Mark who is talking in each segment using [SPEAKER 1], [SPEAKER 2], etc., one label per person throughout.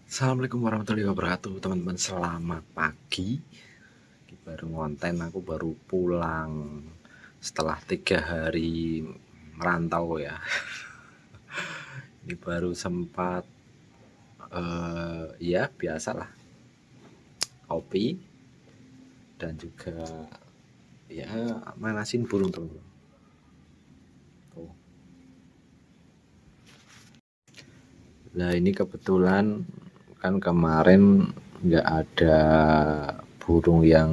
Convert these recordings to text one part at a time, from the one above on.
[SPEAKER 1] Assalamualaikum warahmatullahi wabarakatuh, teman-teman. Selamat pagi. Baru ngonten, aku baru pulang setelah 3 hari merantau ya. Ini baru sempat ya biasalah, kopi dan juga ya manasin burung, teman-teman. Tuh. Nah, ini kebetulan kan kemarin nggak ada burung yang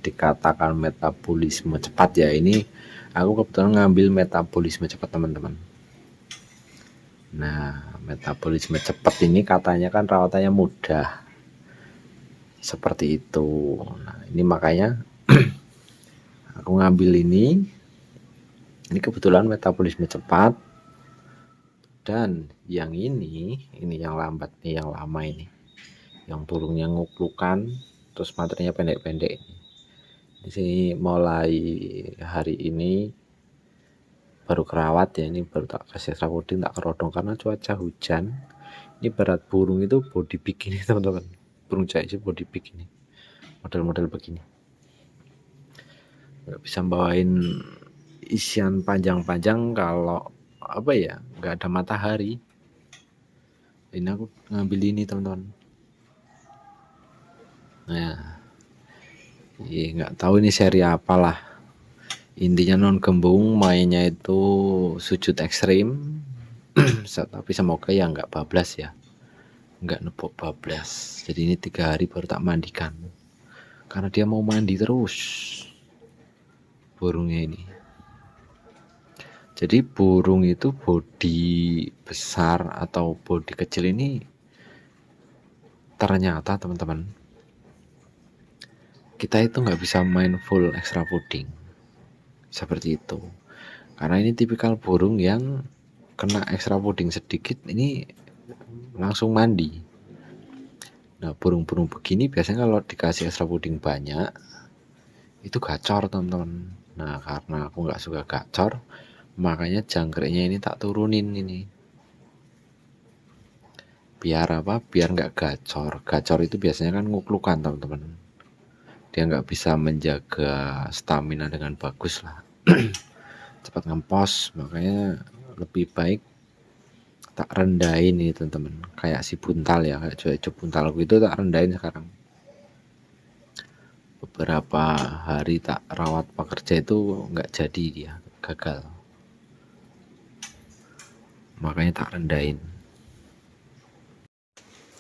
[SPEAKER 1] dikatakan metabolisme cepat ya. Ini aku kebetulan ngambil metabolisme cepat, teman-teman. Nah, metabolisme cepat ini katanya kan rawatannya mudah, seperti itu. Nah, ini makanya aku ngambil ini. Ini kebetulan metabolisme cepat, dan yang ini yang lambat nih, yang lama ini, yang burungnya nguklukan, terus materinya pendek-pendek. Di sini mulai hari ini baru kerawat ya, ini baru tak kasih extrapuding, tak kerodong karena cuaca hujan. Ini berat burung itu body big ini, teman-teman. Burung jaik itu body big ini, model-model begini. Nggak bisa bawain isian panjang-panjang kalau apa ya, nggak ada matahari. Ini aku ngambil ini, teman-teman. Nah, nggak tahu ini seri apalah. Intinya non gembung, mainnya itu sujud ekstrim. Tapi semoga ya nggak bablas ya, nggak nepuk bablas. Jadi ini 3 hari baru tak mandikan karena dia mau mandi terus burungnya ini. Jadi burung itu body besar atau body kecil ini ternyata, teman-teman, kita itu nggak bisa main full extra fooding seperti itu, karena ini tipikal burung yang kena extra fooding sedikit ini langsung mandi. Nah, burung-burung begini biasanya kalau dikasih extra fooding banyak itu gacor, teman-teman. Nah, karena aku nggak suka gacor, makanya jangkriknya ini tak turunin ini. Biar apa? Biar nggak gacor. Gacor itu biasanya kan nguklukan, teman-teman. Dia nggak bisa menjaga stamina dengan bagus lah. Cepat ngempos, makanya lebih baik tak rendahin ini, teman-teman. Kayak si buntal ya, kayak cuek buntalku itu tak rendahin sekarang. Beberapa hari tak rawat pekerja itu nggak jadi, dia gagal. Makanya tak rendahin.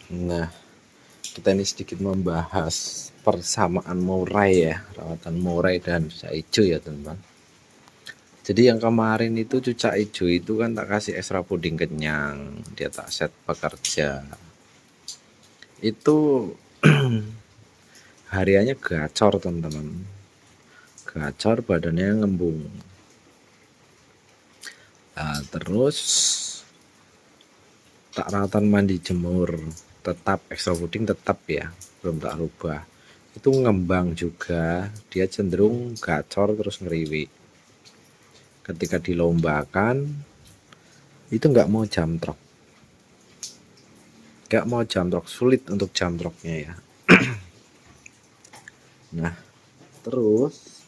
[SPEAKER 1] Nah, kita ini sedikit membahas persamaan murai ya, rawatan murai dan cucak hijau ya, teman-teman. Jadi yang kemarin itu cucak hijau itu kan tak kasih extra puding kenyang, dia tak set pekerja. Itu hariannya gacor, teman-teman. Gacor, badannya ngembung. Nah, terus tak rawatan mandi jemur, tetap extra puding tetap ya, belum tak rubah. Itu ngembang juga, dia cenderung gacor terus ngeriwi. Ketika dilombakan itu nggak mau jamtrok, sulit untuk jamtroknya ya. Nah, terus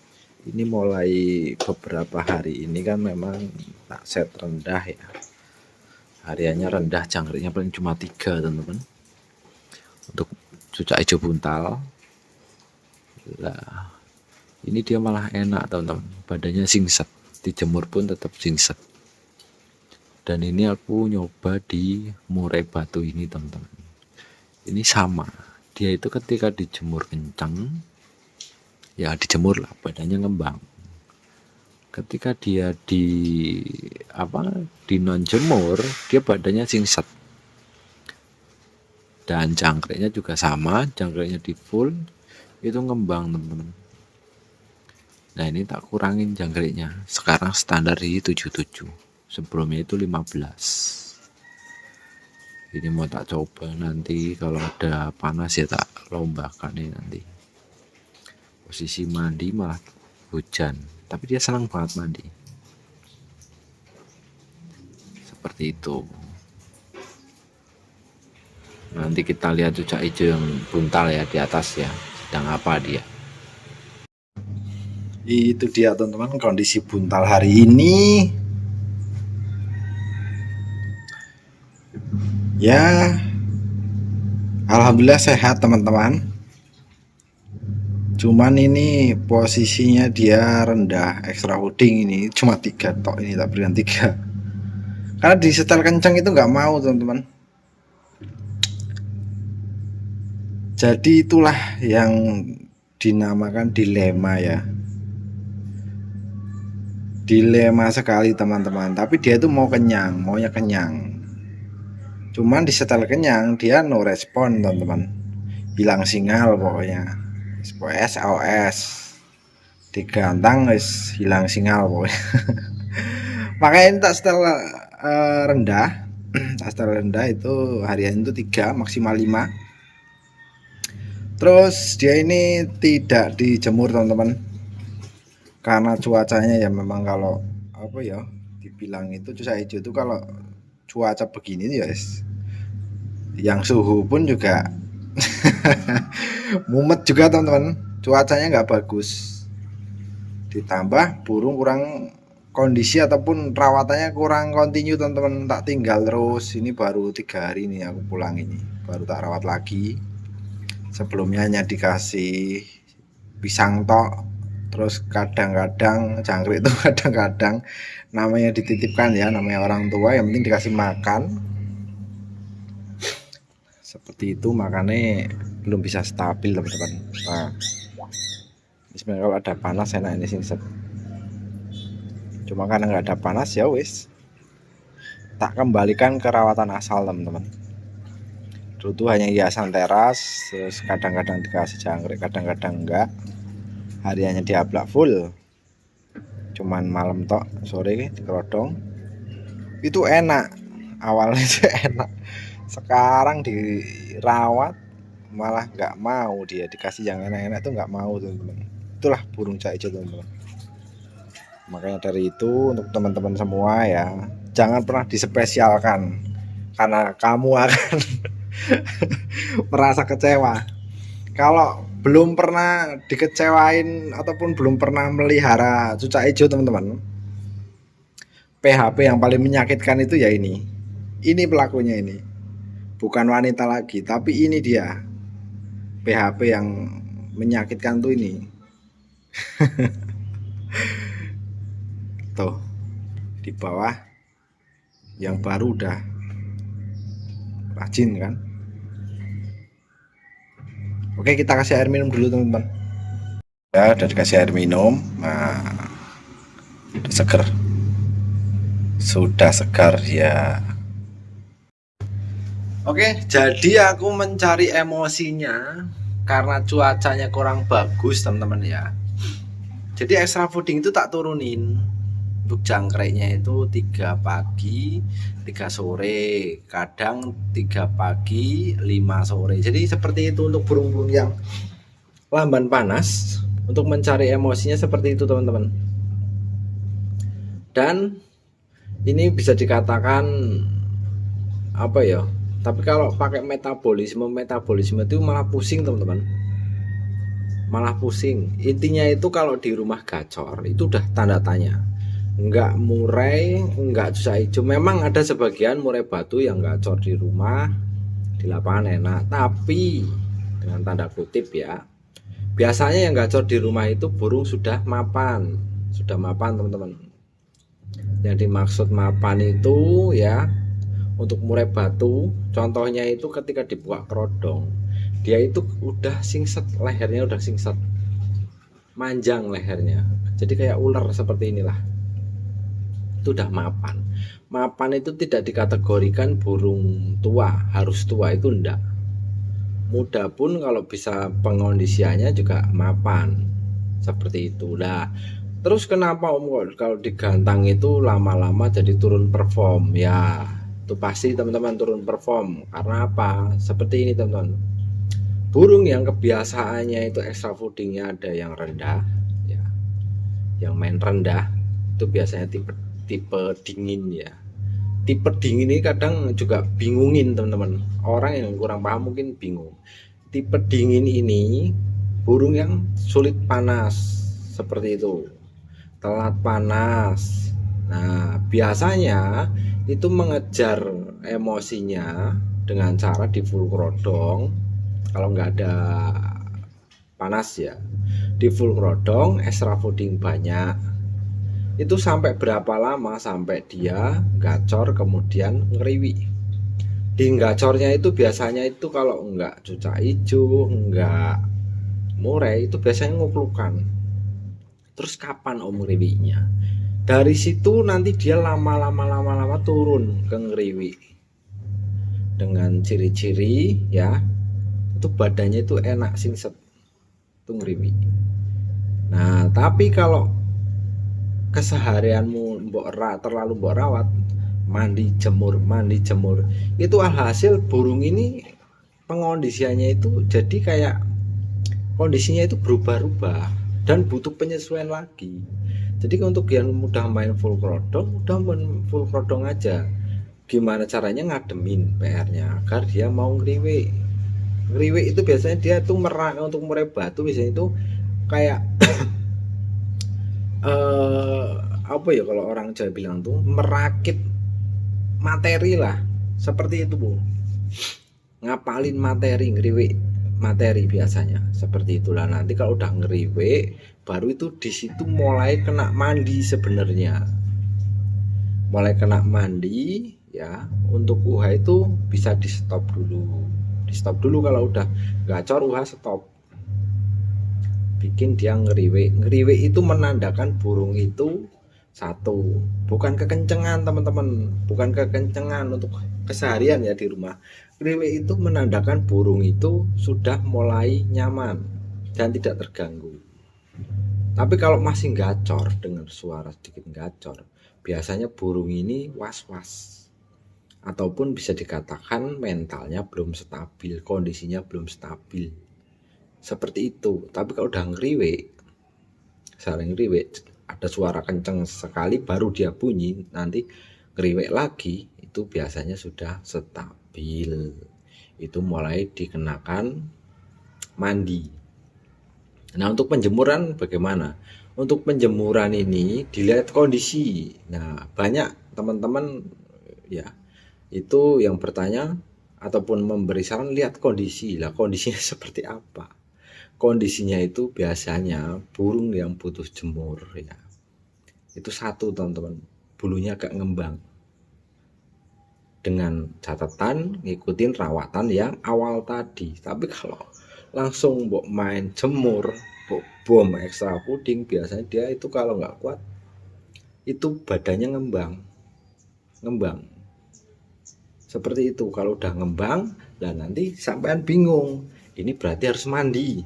[SPEAKER 1] ini mulai beberapa hari ini kan memang tak set rendah ya, hariannya rendah, jangkriknya paling cuma 3, teman-teman, untuk cucak hijau buntal. Lah, ini dia malah enak, teman-teman, badannya singset, dijemur pun tetap singset. Dan ini aku nyoba di murai batu ini, teman-teman. Ini sama, dia itu ketika dijemur kencang ya, dijemur lah, badannya ngembang. Ketika dia di non jemur, dia badannya singset. Dan jangkriknya juga sama, jangkriknya di full itu ngembang, teman-teman. Nah, ini tak kurangin jangkriknya, sekarang standar di 77, sebelumnya itu 15. Ini mau tak coba nanti kalau ada panas ya tak lombakan nih nanti. Posisi mandi malah hujan, tapi dia senang banget mandi, seperti itu. Nanti kita lihat cucak hijau yang buntal ya di atas ya, sedang apa dia.
[SPEAKER 2] Itu dia teman-teman kondisi buntal hari ini. Ya, alhamdulillah sehat teman-teman. Cuman ini posisinya dia rendah, extra holding ini cuma 3 tok, ini tak berikan 3. Karena di setel kenceng itu nggak mau teman-teman. Jadi itulah yang dinamakan dilema ya. Dilema sekali teman-teman. Tapi dia itu mau kenyang, maunya kenyang. Cuman di setel kenyang dia no respon teman-teman. Hilang sinyal pokoknya. SOS digantang wis hilang sinyal pokoknya. Makanya ini tak setel rendah. Tak setel rendah itu harian itu 3 maksimal 5. Terus dia ini tidak dijemur teman-teman, karena cuacanya ya memang kalau apa ya dibilang itu cuaca hijau itu kalau cuaca begini ya yang suhu pun juga mumet juga teman-teman, cuacanya nggak bagus, ditambah burung kurang kondisi ataupun perawatannya kurang kontinu teman-teman. Tak tinggal terus, ini baru 3 hari ini aku pulang, ini baru tak rawat lagi. Sebelumnya hanya dikasih pisang tok, terus kadang-kadang jangkrik itu kadang-kadang namanya dititipkan ya, namanya orang tua, yang penting dikasih makan seperti itu, makanya belum bisa stabil teman-teman. Nah, sebenarnya kalau ada panas enak ini singset, cuma karena nggak ada panas ya wis tak kembalikan ke rawatan asal teman-teman. Dulu tuh hanya hiasan teras, terus kadang-kadang dikasih jangkrik, kadang-kadang enggak. Hariannya diablak full, cuman malam tok, sore dikerodong. Itu enak, awalnya itu enak, sekarang dirawat malah nggak mau, dia dikasih yang enak-enak tuh nggak mau teman-teman. Itulah burung cak hijau teman-teman. Makanya dari itu untuk teman-teman semua ya, jangan pernah dispesialkan, karena kamu akan merasa kecewa. Kalau belum pernah dikecewain ataupun belum pernah melihara cucak hijau teman-teman, PHP yang paling menyakitkan itu ya ini pelakunya, ini bukan wanita lagi, tapi ini dia PHP yang menyakitkan tuh ini. Tuh di bawah yang baru udah rajin kan. Oke, kita kasih air minum dulu teman-teman. Ya udah dikasih air minum, nah udah seger, sudah segar ya. Oke, jadi aku mencari emosinya karena cuacanya kurang bagus teman-teman ya. Jadi extra fooding itu tak turunin. Untuk jangkriknya itu 3 pagi 3 sore, kadang 3 pagi 5 sore. Jadi seperti itu untuk burung-burung yang lamban panas, untuk mencari emosinya seperti itu teman-teman. Dan ini bisa dikatakan apa ya, tapi kalau pakai metabolisme itu malah pusing teman-teman, malah pusing. Intinya itu kalau di rumah gacor itu udah tanda tanya, enggak murai, enggak cucak hijau. Memang ada sebagian murai batu yang gacor di rumah, di lapangan enak, tapi dengan tanda kutip ya, biasanya yang gacor di rumah itu burung sudah mapan teman-teman. Yang dimaksud mapan itu ya, untuk murai batu contohnya itu ketika dibuka kerodong, dia itu udah singset, lehernya udah singset, manjang lehernya, jadi kayak ular seperti inilah, itu udah mapan. Mapan itu tidak dikategorikan burung tua, harus tua itu enggak, muda pun kalau bisa pengondisiannya juga mapan seperti itu. Nah, terus kenapa Om kalau digantang itu lama-lama jadi turun perform? Ya itu pasti teman-teman turun perform karena apa? Seperti ini teman-teman, burung yang kebiasaannya itu extra foodingnya ada yang rendah ya, yang main rendah itu biasanya tipe dingin ya, tipe dingin ini kadang juga bingungin teman-teman, orang yang kurang paham mungkin bingung. Tipe dingin ini burung yang sulit panas, seperti itu, telat panas. Nah biasanya itu mengejar emosinya dengan cara di full krodong. Kalau nggak ada panas ya di full krodong, extra fooding banyak. Itu sampai berapa lama sampai dia gacor kemudian ngeriwi. Di gacornya itu biasanya itu kalau enggak cucak hijau, enggak murai, itu biasanya nguplukan. Terus kapan om ngeriwinya? Dari situ nanti dia lama-lama turun ke ngeriwi. Dengan ciri-ciri ya, itu badannya itu enak singset, itu ngeriwi. Nah tapi kalau keseharianmu terlalu mbok rawat, mandi jemur, itu alhasil burung ini pengondisiannya itu jadi kayak kondisinya itu berubah-ubah dan butuh penyesuaian lagi. Jadi untuk yang mudah main full krodong, udah main full krodong aja. Gimana caranya ngademin PR-nya agar dia mau ngeriwe. Ngeriwe itu biasanya dia tuh untuk murai batu biasanya itu kayak apa ya kalau orang Jawa bilang tuh merakit materi lah, seperti itu Bu, ngapalin materi, ngeriwe materi biasanya seperti itulah. Nanti kalau udah ngeriwe baru itu di situ mulai kena mandi sebenarnya, mulai kena mandi ya. Untuk UH itu bisa di stop dulu, kalau udah gacor UH stop, bikin dia ngeriwe. Ngeriwe itu menandakan burung itu satu, bukan kekencengan teman-teman, bukan kekencengan untuk keseharian ya di rumah. Ngeriwe itu menandakan burung itu sudah mulai nyaman dan tidak terganggu. Tapi kalau masih gacor, dengar suara sedikit gacor, biasanya burung ini was-was, ataupun bisa dikatakan mentalnya belum stabil, kondisinya belum stabil, seperti itu. Tapi kalau udah ngeriwe, sering ngeriwe, ada suara kenceng sekali baru dia bunyi, nanti ngeriwe lagi, itu biasanya sudah stabil, itu mulai dikenakan mandi. Nah untuk penjemuran bagaimana? Untuk penjemuran ini dilihat kondisi. Nah banyak teman-teman ya itu yang bertanya ataupun memberi saran, lihat kondisi lah, kondisinya seperti apa. Kondisinya itu biasanya burung yang butuh jemur ya, itu satu teman-teman, bulunya agak ngembang, dengan catatan ngikutin rawatan yang awal tadi. Tapi kalau langsung mbok main jemur, mbok bom extra fooding, biasanya dia itu kalau nggak kuat itu badannya ngembang seperti itu. Kalau udah ngembang dan nanti sampean bingung, ini berarti harus mandi,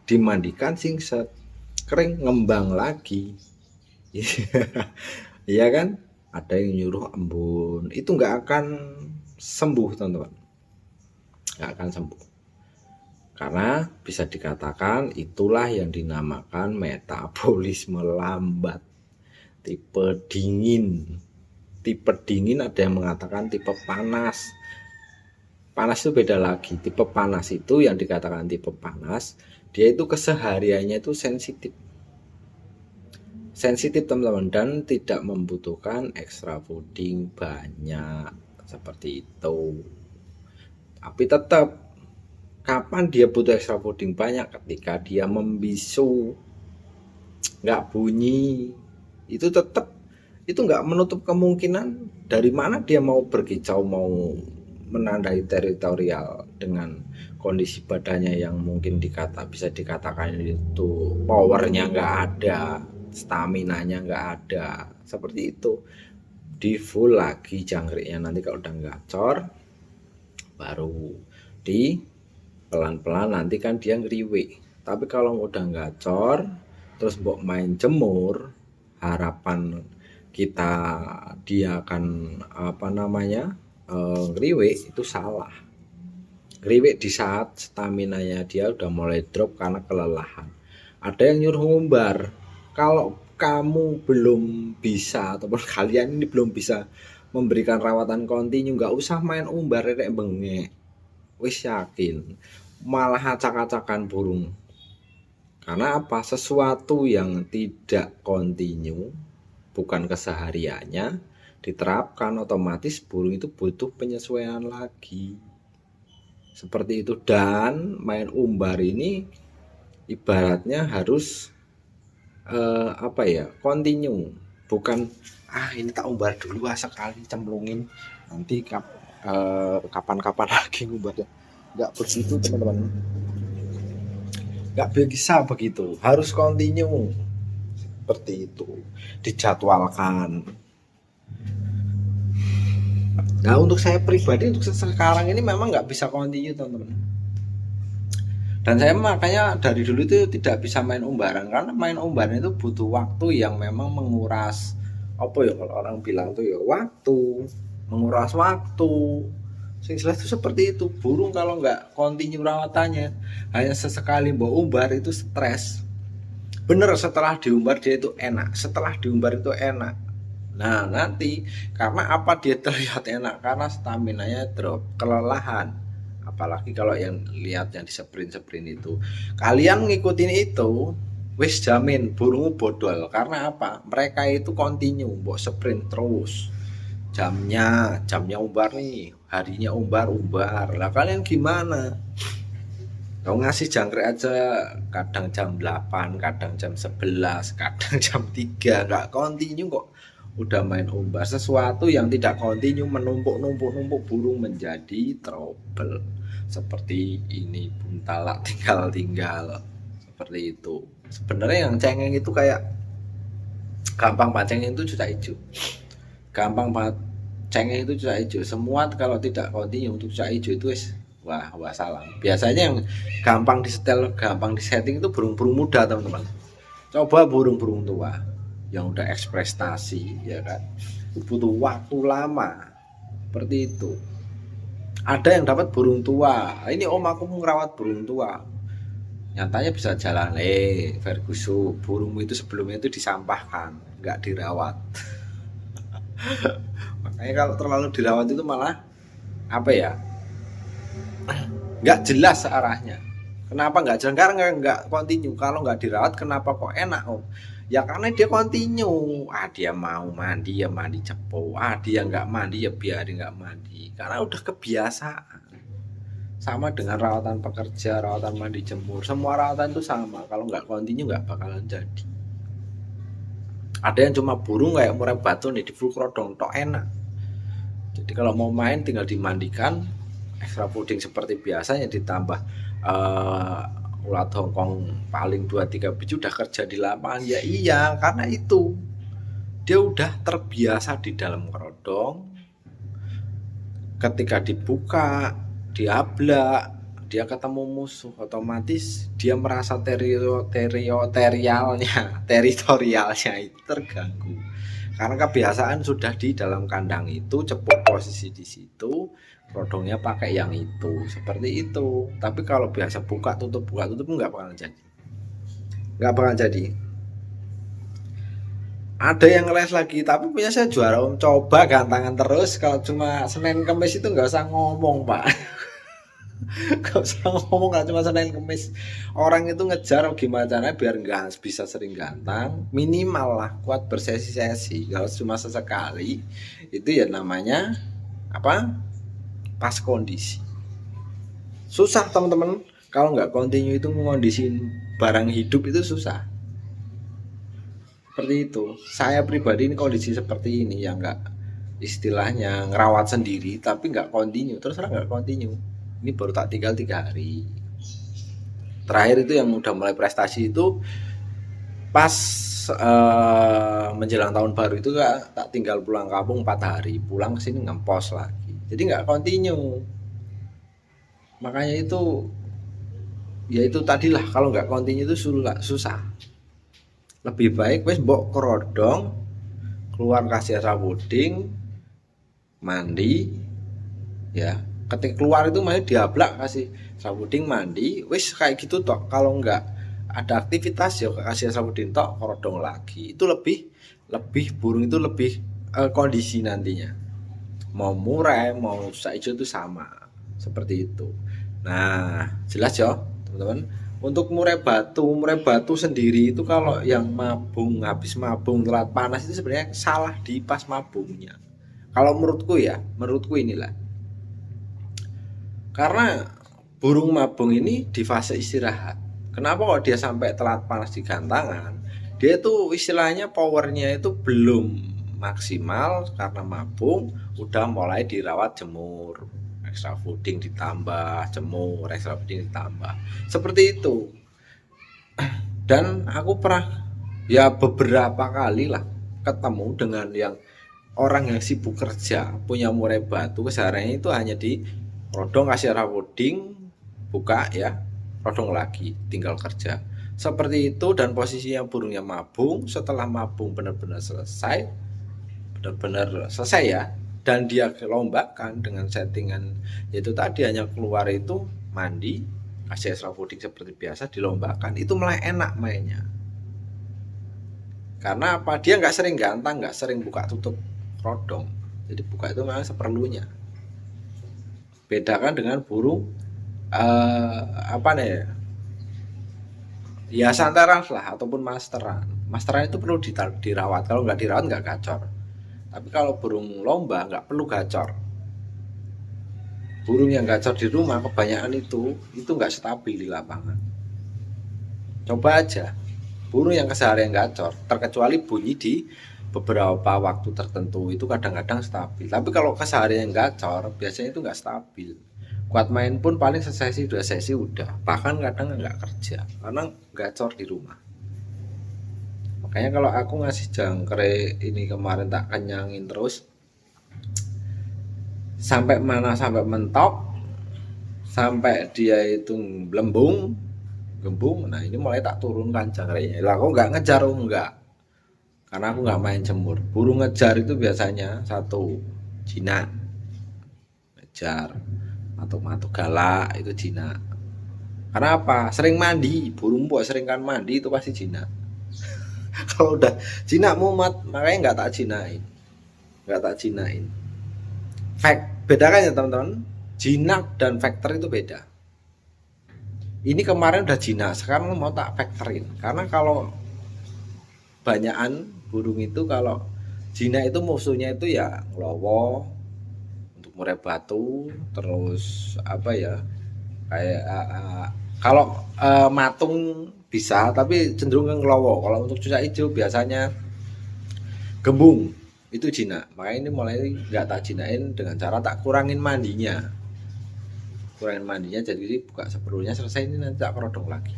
[SPEAKER 2] dimandikan singset, kering, ngembang lagi. Iya kan? Ada yang nyuruh embun, itu nggak akan sembuh teman-teman, nggak akan sembuh, karena bisa dikatakan itulah yang dinamakan metabolisme lambat, tipe dingin. Tipe dingin ada yang mengatakan tipe panas. Panas itu beda lagi. Tipe panas itu yang dikatakan tipe panas, dia itu kesehariannya itu sensitif teman-teman, dan tidak membutuhkan extra fooding banyak seperti itu. Tapi tetap kapan dia butuh extra fooding banyak? Ketika dia membisu, nggak bunyi, itu tetap, itu nggak menutup kemungkinan dari mana dia mau berkicau, mau menandai teritorial dengan kondisi badannya yang mungkin bisa dikatakan itu powernya nggak ada, staminanya nggak ada, seperti itu. Di full lagi jangkriknya, nanti kalau udah gacor baru di pelan-pelan, nanti kan dia ngeriwe. Tapi kalau udah gacor terus mbok main jemur, harapan kita dia akan ngeriwe, itu salah. Ngeriwe di saat staminanya dia udah mulai drop karena kelelahan. Ada yang nyuruh ngumbar. Kalau kamu belum bisa, ataupun kalian ini belum bisa memberikan rawatan kontinu, nggak usah main umbar rek bengek. Wis yakin malah acak-acakan burung. Karena apa? Sesuatu yang tidak kontinu, bukan kesehariannya, diterapkan otomatis burung itu butuh penyesuaian lagi. Seperti itu. Dan main umbar ini ibaratnya harus kontinu, bukan ini tak umbar dulu sekali cemplungin nanti kapan-kapan lagi ngumbarnya. Nggak begitu teman-teman, nggak bisa begitu, harus kontinu seperti itu, dijadwalkan. Nah untuk saya pribadi untuk sekarang ini memang nggak bisa kontinu teman-teman, dan saya makanya dari dulu itu tidak bisa main umbaran, karena main umbaran itu butuh waktu yang memang menguras kalau orang bilang tuh ya waktu, menguras waktu. Sing jelas itu seperti itu. Burung kalau nggak kontinu rawatannya, hanya sesekali bawa umbar itu stres. Bener, setelah diumbar dia itu enak, setelah diumbar itu enak. Nah nanti karena apa dia terlihat enak? Karena staminanya drop, kelelahan. Apalagi kalau yang lihat yang di sprint itu, kalian ngikutin itu wis jamin burung bodol. Karena apa? Mereka itu kontinu, mbok sprint terus. Jamnya umbar nih, harinya umbar. Lah kalian gimana? Kau ngasih jangkrik aja kadang jam 8, kadang jam 11, kadang jam 3, nggak kontinu kok. Udah main umbar. Sesuatu yang tidak kontinu menumpuk burung menjadi trouble. Seperti ini, buntalak tinggal seperti itu. Sebenarnya yang cengeng itu kayak gampang banget, cengeng itu juta hijau. Gampang banget cengeng itu juta hijau. Semua kalau tidak kontinu untuk juta hijau itu wah salam. Biasanya yang gampang disetel, gampang disetting itu burung-burung muda teman-teman. Coba burung-burung tua yang udah eksprestasi, ya kan, butuh waktu lama. Seperti itu. Ada yang dapat burung tua, ini om aku mau ngerawat burung tua, nyatanya bisa jalan. Ferguson, burungmu itu sebelumnya itu disampahkan, nggak dirawat. Makanya kalau terlalu dirawat itu malah nggak jelas arahnya. Kenapa nggak jelas? Karena nggak kontinu. Kalau nggak dirawat kenapa kok enak om? Ya karena dia kontinu. Dia mau mandi ya mandi cepo. Dia nggak mandi ya biarin nggak mandi. Karena udah kebiasaan. Sama dengan rawatan pekerja, rawatan mandi jemur. Semua rawatan itu sama. Kalau nggak kontinu nggak bakalan jadi. Ada yang cuma burung kayak murai batu nih di full krodong tok enak. Jadi kalau mau main tinggal dimandikan, extra puding seperti biasanya ditambah ulat Hongkong paling 2-3 biji udah kerja di lapangan. Ya iya, karena itu dia udah terbiasa di dalam kerodong. Ketika dibuka, diablak, dia ketemu musuh, otomatis dia merasa teritorialnya itu terganggu. Karena kebiasaan sudah di dalam kandang itu, cepuk posisi di situ, kerodongnya pakai yang itu, seperti itu. Tapi kalau biasa buka tutup nggak bakal jadi. Ada yang ngeles lagi, tapi punya saya juara om, coba gantangan terus. Kalau cuma Senin Kemis itu nggak usah ngomong pak. Gak usah ngomong, gak cuma Senin Kemis. Orang itu ngejar gimana caranya biar nggak bisa sering gantang, minimal lah kuat bersesi-sesi. Kalau cuma sesekali itu ya namanya pas kondisi. Susah teman-teman. Kalau nggak kontinu itu ngondisiin barang hidup itu susah. Seperti itu. Saya pribadi ini kondisi seperti ini ya, nggak istilahnya ngerawat sendiri tapi nggak kontinu. Terus nggak kontinu. Ini baru tak tinggal 3 hari. Terakhir itu yang udah mulai prestasi itu pas menjelang tahun baru itu tak tinggal pulang kampung 4 hari, pulang ke sini ngempos lagi. Jadi nggak kontinu. Makanya itu ya itu tadilah, kalau nggak kontinu itu susah. Lebih baik wes mbok kerodong, keluar kasih sabuding, mandi, ya. Ketika keluar itu masih diablak, kasih sabuding, mandi, wis kayak gitu toh. Kalau nggak ada aktivitas ya kasih sabuding tok, kerodong lagi. Itu lebih burung itu lebih kondisi nantinya. mau murai mau susah hijau itu sama seperti itu. Nah jelas ya teman-teman. Untuk murai batu sendiri itu kalau yang mabung habis mabung telat panas itu sebenarnya salah di pas mabungnya. Kalau menurutku inilah. Karena burung mabung ini di fase istirahat. Kenapa kok dia sampai telat panas di gantangan? Dia itu istilahnya powernya itu belum maksimal karena mabung, udah mulai dirawat jemur, extra fooding ditambah, jemur, extra fooding ditambah. Seperti itu. Dan aku pernah ya beberapa kali lah ketemu dengan yang orang yang sibuk kerja, punya murai batu, kesehariannya itu hanya di rodong kasih rawoding, buka ya, rodong lagi, tinggal kerja. Seperti itu dan posisinya burungnya mabung, setelah mabung benar-benar selesai ya, dan dia lombakan dengan settingan yaitu tadi hanya keluar itu mandi, kasih extra fooding seperti biasa, dilombakan, itu malah enak mainnya. Karena apa? Dia nggak sering gantang, nggak sering buka tutup rodong, jadi buka itu memang seperlunya. Bedakan dengan burung apa nih ya, santaran lah ataupun masteran itu perlu dirawat, kalau nggak dirawat nggak gacor. Tapi kalau burung lomba nggak perlu gacor. Burung yang gacor di rumah kebanyakan itu nggak stabil di lapangan. Coba aja burung yang keseharian gacor, terkecuali bunyi di beberapa waktu tertentu itu kadang-kadang stabil. Tapi kalau keseharian gacor biasanya itu nggak stabil. Kuat main pun paling sesesi 2 sesi udah, bahkan kadang nggak kerja karena gacor di rumah. Makanya kalau aku ngasih jangkrik ini kemarin tak kenyangin terus sampai mana, sampai mentok, sampai dia itu gembung. Nah ini mulai tak turunkan jangkriknya. Lah aku nggak ngejar, enggak, karena aku nggak main jemur. Burung ngejar itu biasanya satu jinak, ngejar matuk galak itu jinak. Karena apa? Sering mandi, burung buat sering kan mandi itu pasti jinak. Kalau udah jinak mumet, makanya nggak tak jinain. Bedakan ya teman-teman, jinak dan factor itu beda. Ini kemarin udah jinak, sekarang mau tak factorin. Karena kalau banyakan burung itu kalau jinak itu musuhnya itu ya ngelowo, untuk murai batu, terus apa ya, kayak kalau matung bisa tapi cenderung ke ngelowo. Kalau untuk cucak hijau biasanya gembung, itu jinak. Makanya ini mulai nggak tak jinain dengan cara tak kurangin mandinya, jadi buka seperlunya, selesai ini nanti tak kerodong lagi,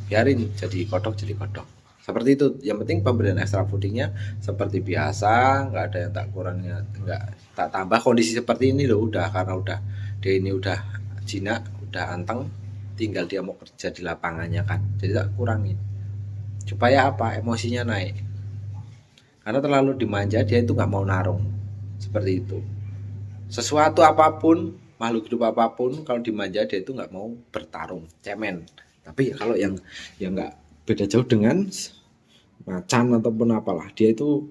[SPEAKER 2] biarin jadi kodok seperti itu. Yang penting pemberian extra foodingnya seperti biasa, nggak ada yang tak kurangnya, nggak tak tambah. Kondisi seperti ini loh udah, karena udah dia ini udah jinak, udah anteng, tinggal dia mau kerja di lapangannya kan, jadi tak kurangin supaya apa, emosinya naik. Karena terlalu dimanja dia itu nggak mau narung. Seperti itu. Sesuatu apapun, makhluk hidup apapun, kalau dimanja dia itu nggak mau bertarung, cemen. Tapi kalau yang nggak beda jauh dengan macan ataupun apalah, dia itu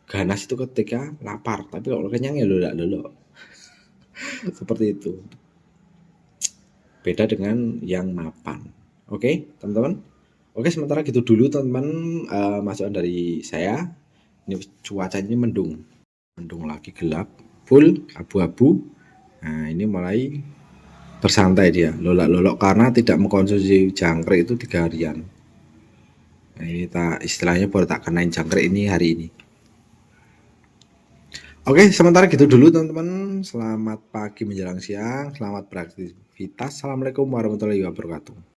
[SPEAKER 2] ganas itu ketika lapar. Tapi kalau kenyang ya lolo. Seperti itu. Beda dengan yang mapan. Oke, teman-teman. Oke, sementara gitu dulu teman-teman, masukan dari saya. Ini cuacanya mendung lagi, gelap, full abu-abu. Nah ini mulai bersantai dia, lolak-lolok karena tidak mengkonsumsi jangkrik itu 3 harian. Nah ini istilahnya baru tak kenain jangkrik ini hari ini. Oke, sementara gitu dulu teman-teman. Selamat pagi menjelang siang, selamat beraktivitas. Assalamualaikum warahmatullahi wabarakatuh.